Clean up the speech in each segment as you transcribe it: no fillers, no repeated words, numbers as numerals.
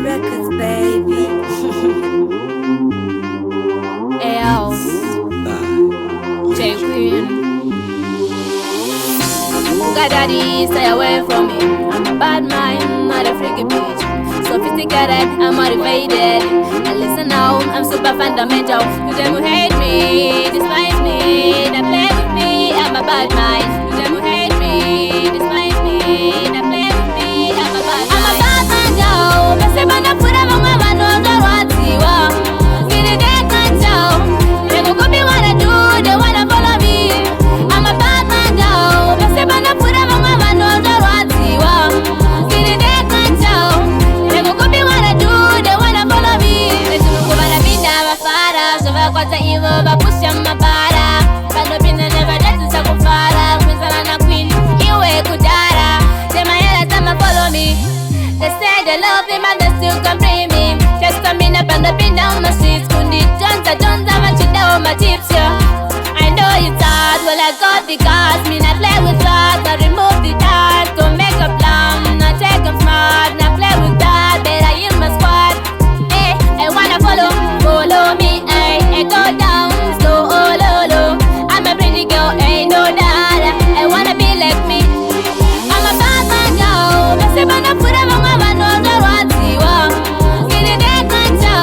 Records, baby. L. J Queen. Got daddy, stay away from me. I'm a bad mind, not a freaky bitch. Sophisticated, I'm motivated. And listen now, I'm super fundamental. You them who hate me, despise me, that play with me. I'm a bad mind. You them who hate me, despise me, that play with me. I'm a bad mind. I'm a bad man, yo. Mese bana pura mama no watiwa. Gini de kanjo. They go copy what I do, they wanna follow me. I'm a bad man, yo. Mese bana pura mama no watiwa. Gini de kanjo. They go copy what I do, they wanna follow me. They do go bana binda mafara, so va kwata ivo va pusha mabara. Bado binda never dance sa kufara, kwizana na queen, iwe kudara. They my hela time follow me. They say they love me, but they still can't bring me. Just coming up and up and down my streets. Kundi Jones, I don't have a shit on my tips, yeah. I know it's hard, well I got the cards. Me not play with that, I remove the dark. Don't make a plan, not take them smart. Not play with that, better in my squad. Hey, I wanna follow me, hey, go down, slow, oh, low, low. I'm a pretty girl, ain't no doubt. I wanna be like me. I'm a bad man, yo. Mese bana pura mama no watiwa. Gini de kanjo.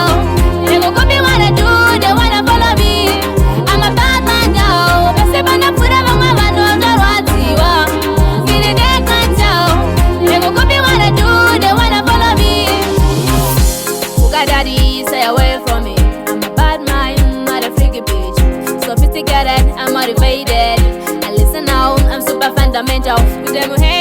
They go copy what I do, they wanna follow me. I'm a bad man, yo. Mese bana pura mama no watiwa. Gini de kanjo. They go copy what I do, they wanna follow me. Uga daddy, stay away from me. I'm a bad mind, not a freaky bitch. Sophisticated, I'm motivated. And listen now, I'm super fundamental. You them who hate